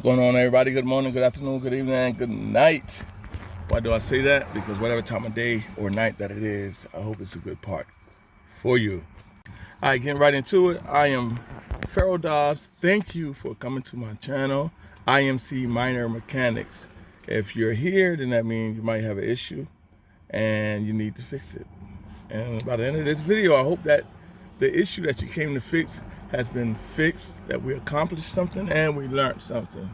going on, everybody? Good morning, good afternoon, good evening, and good night. Why do I say that? Because whatever time of day or night that it is, I hope it's a good part for you. All right, getting right into it. I am Pharaoh Dawes. Thank you for coming to my channel, I.M.C Minor Mechanics. If you're here, then that means you might have an issue and you need to fix it. And by the end of this video, I hope that the issue that you came to fix has been fixed, that we accomplished something and we learned something.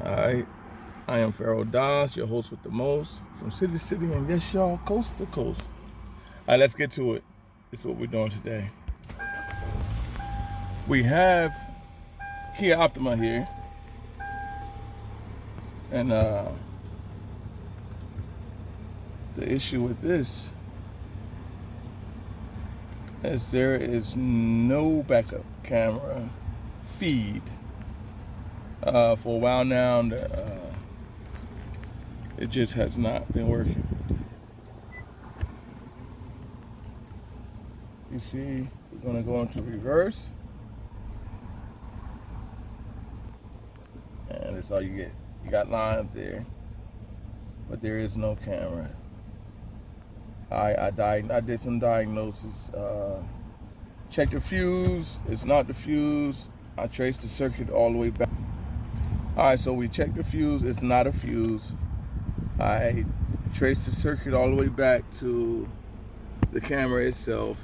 All right, I am Pharaoh Dawes, your host with the most, from city to city, and yes, y'all, coast to coast. All right, let's get to it. This is what we're doing today. We have KIA Optima here, and the issue with this is there is no backup camera feed for a while now. It just has not been working. You see, we're gonna go into reverse, and that's all you get. You got lines there, but there is no camera. I did some diagnosis. Checked the fuse. It's not the fuse. I traced the circuit all the way back. All right, so we checked the fuse. It's not a fuse. I traced the circuit all the way back to the camera itself.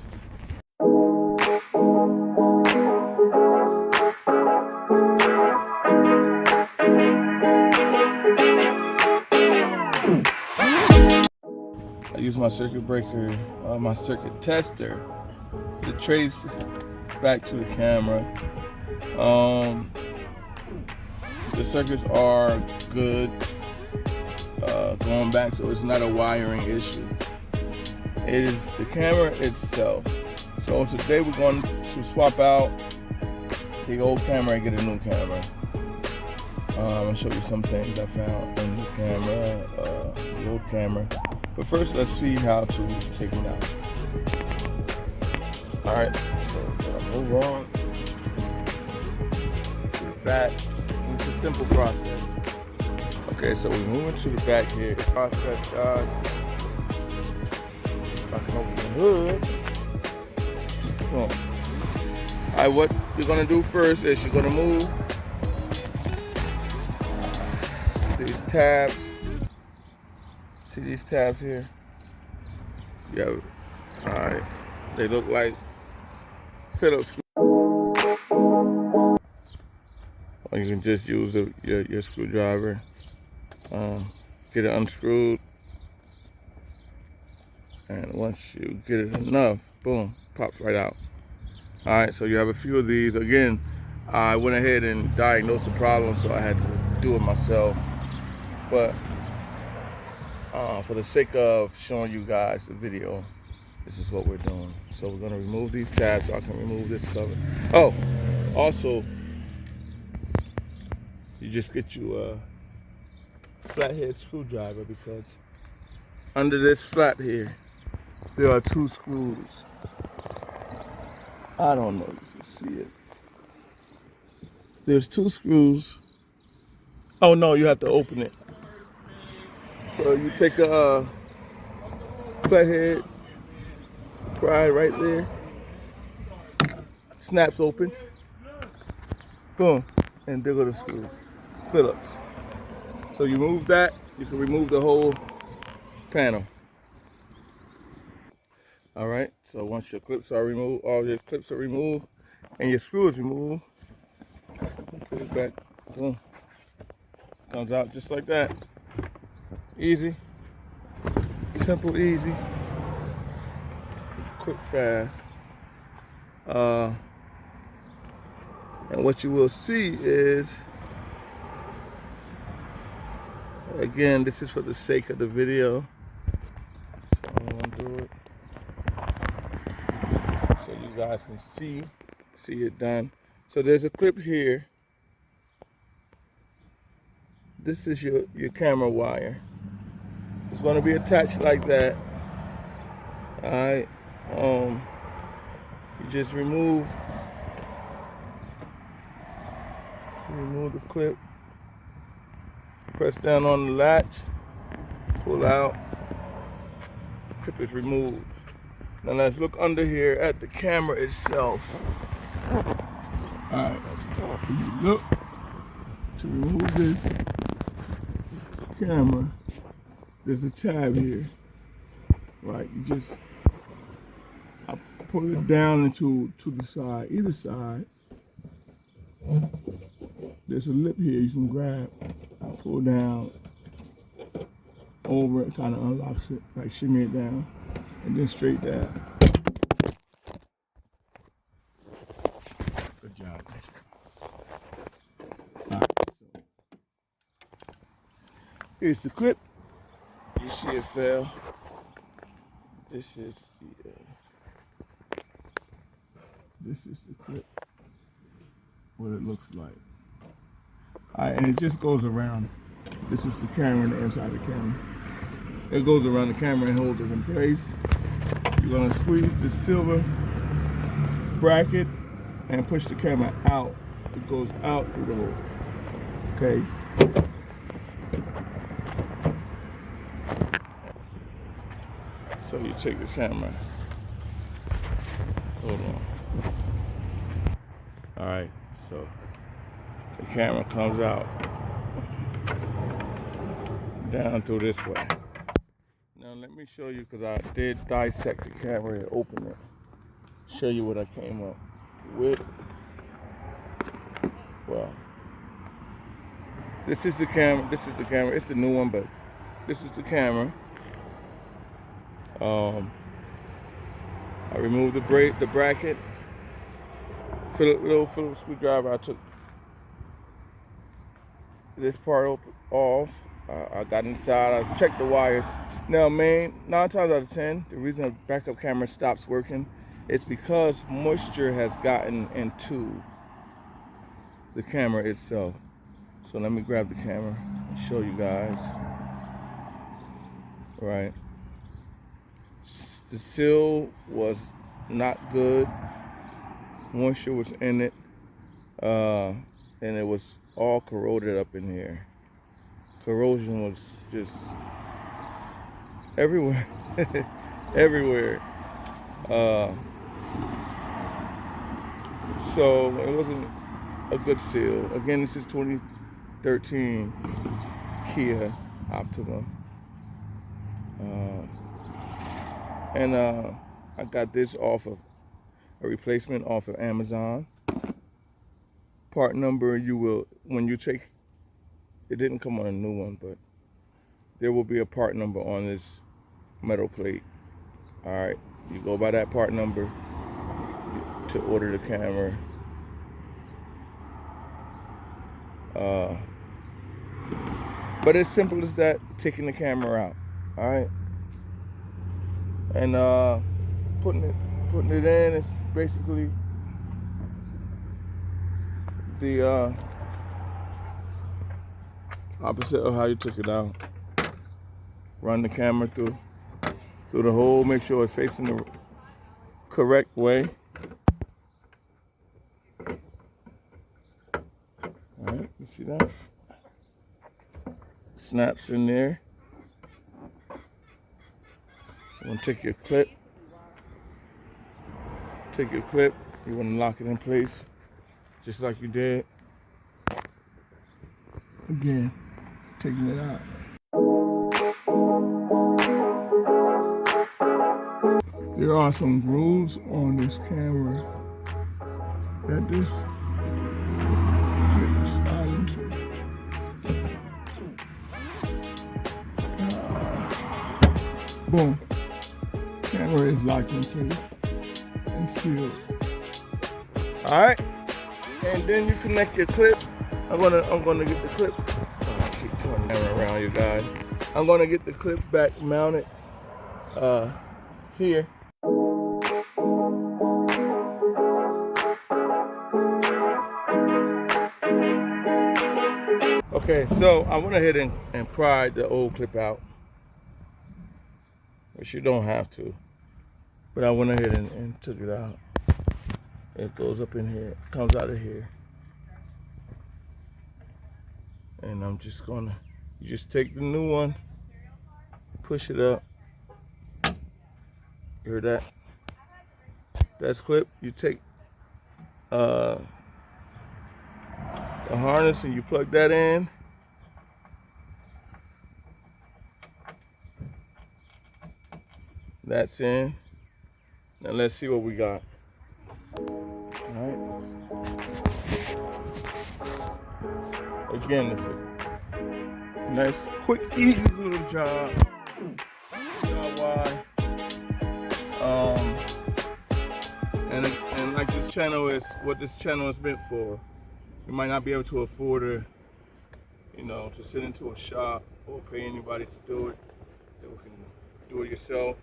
I use my circuit breaker, my circuit tester, to trace back to the camera. The circuits are good going back, so it's not a wiring issue. It is the camera itself. So today we're going to swap out the old camera and get a new camera. I'll show you some things I found in the camera, the old camera. But first, let's see how to take it out. All right, so we're gonna move on to the back. It's a simple process. Okay, so we're moving to the back here. Process, guys. I can open the hood. Boom. All right, what you're gonna do first is you're gonna move these tabs. See these tabs here? Yeah. All right. They look like Phillips. Or you can just use your screwdriver. Get it unscrewed. And once you get it enough, boom, pops right out. All right, so you have a few of these. Again, I went ahead and diagnosed the problem, so I had to do it myself. But for the sake of showing you guys the video, this is what we're doing. So we're gonna remove these tabs so I can remove this cover. Oh, also, you just get you a flathead screwdriver, because under this flap here, there are two screws. I don't know if you can see it. There's two screws. Oh no, you have to open it. So you take a flathead, pry right there, snaps open, boom, and there go the screws, Phillips. So you move that, you can remove the whole panel. All right, so once your clips are removed, all your clips are removed, and your screw is removed, put it back, boom, comes out just like that. Easy, simple, easy, quick, fast. And what you will see is, again, this is for the sake of the video, so I'm gonna do it so you guys can see it done. So there's a clip here. This is your camera wire. It's going to be attached like that. All right. You just remove the clip, Press down on the latch, pull out, clip is removed. Now let's look under here at the camera itself. Alright, when you look to remove this camera, there's a tab here. Right, you just pull it down into the side, either side. There's a lip here you can grab, pull down over, it kind of unlocks it, like shimmy it down, and then straight down. Good job. All right, so here's the clip. You see it fell. This is the clip. What it looks like. All right, and it just goes around. This is the camera and the inside of the camera. It goes around the camera and holds it in place. You're gonna squeeze the silver bracket and push the camera out. It goes out through the hole. Okay. So you take the camera. Hold on. All right, so the camera comes out down through this way. Now let me show you, because I did dissect the camera and open it. Show you what I came up with. Well, this is the camera. This is the camera. It's the new one, but this is the camera. I removed the bracket. Little Phillips screwdriver. I took this part off. I got inside. I checked the wires. Now, 9 times out of 10, the reason the backup camera stops working is because moisture has gotten into the camera itself. So let me grab the camera and show you guys. Right. The seal was not good. Moisture was in it, and it was all corroded up in here. Corrosion was just everywhere, everywhere. So it wasn't a good seal. Again, this is 2013 Kia Optima. And I got this off of a replacement off of Amazon. Part number, you will, when you take, it didn't come on a new one, but there will be a part number on this metal plate. All right, you go by that part number to order the camera. But it's simple as that, taking the camera out. All right, and putting it in is basically the opposite of how you took it out. Run the camera through the hole, make sure it's facing the correct way. All right, you see that? Snaps in there. You want to take your clip. Take your clip. You want to lock it in place, just like you did. Again, taking it out. There are some grooves on this camera that this clip is sliding to. Boom. Camera is locked in place and sealed. All right, and then you connect your clip. I'm gonna get the clip. I keep turning the camera around, you guys. I'm gonna get the clip back mounted here. Okay, so I went ahead and pried the old clip out, which you don't have to, but I went ahead and took it out. It goes up in here, comes out of here. And I'm just gonna You just take the new one, push it up. You heard that? That's clip. You take the harness and you plug that in. That's in. Now let's see what we got. All right. Again, it's a nice, quick, easy little job. DIY. And like this channel is what this channel is meant for. You might not be able to afford to, to sit into a shop or pay anybody to do it. You can do it yourself.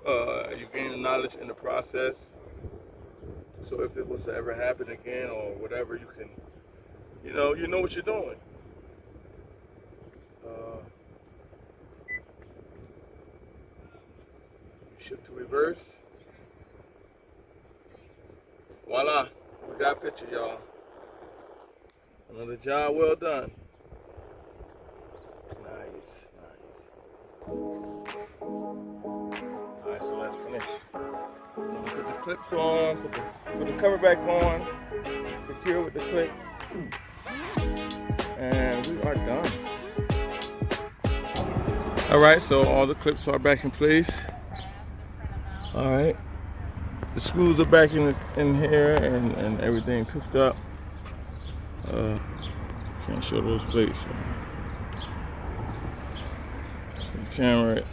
You gain the knowledge in the process. So if this was to ever happen again or whatever, you can, you know what you're doing. Shift to reverse. Voila, we got a picture, y'all. Another job well done. Nice. Alright, so let's finish. Put the clips on, put the cover back on, secure with the clips, and we are done. Alright, so all the clips are back in place. Alright, the screws are back in here and everything's hooked up. Can't show those plates. So the camera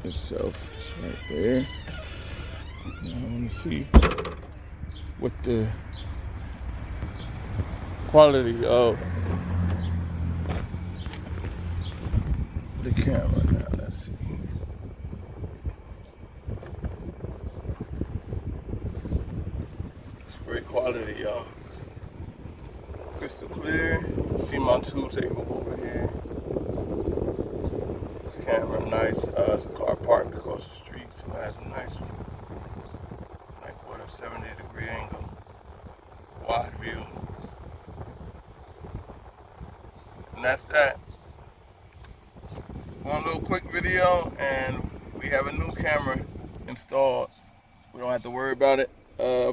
itself is right there. Now I want to see what the quality of the camera now. Let's see. It's great quality, y'all. Crystal clear. See my two table over here. This camera, nice. It's a car parked across the street, so it has a nice, like 70-degree angle, wide view. And that's that. One little quick video, and we have a new camera installed. We don't have to worry about it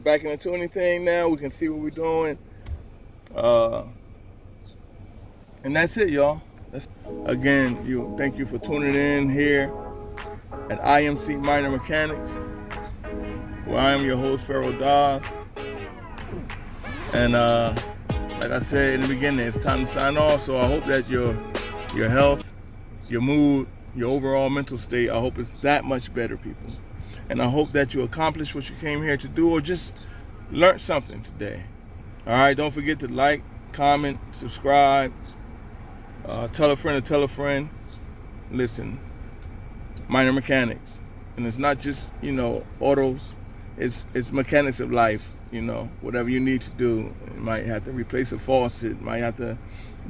backing into anything now. We can see what we're doing. And that's it, y'all. Again, thank you for tuning in here at I.M.C. Minor Mechanics, where I am your host, Pharaoh Dawes. And like I said in the beginning, it's time to sign off. So I hope that your health, your mood, your overall mental state, I hope it's that much better, people. And I hope that you accomplish what you came here to do, or just learn something today. All right, don't forget to like, comment, subscribe, tell a friend to tell a friend. Listen, Minor Mechanics, and it's not just autos. It's mechanics of life. Whatever you need to do. You might have to replace a faucet, might have to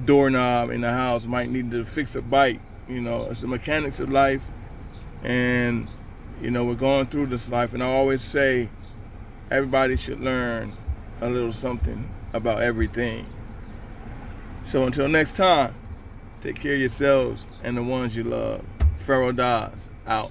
doorknob in the house, might need to fix a bike. It's the mechanics of life, and we're going through this life. And I always say, everybody should learn a little something about everything. So until next time, take care of yourselves and the ones you love. Pharaoh Dawes, out.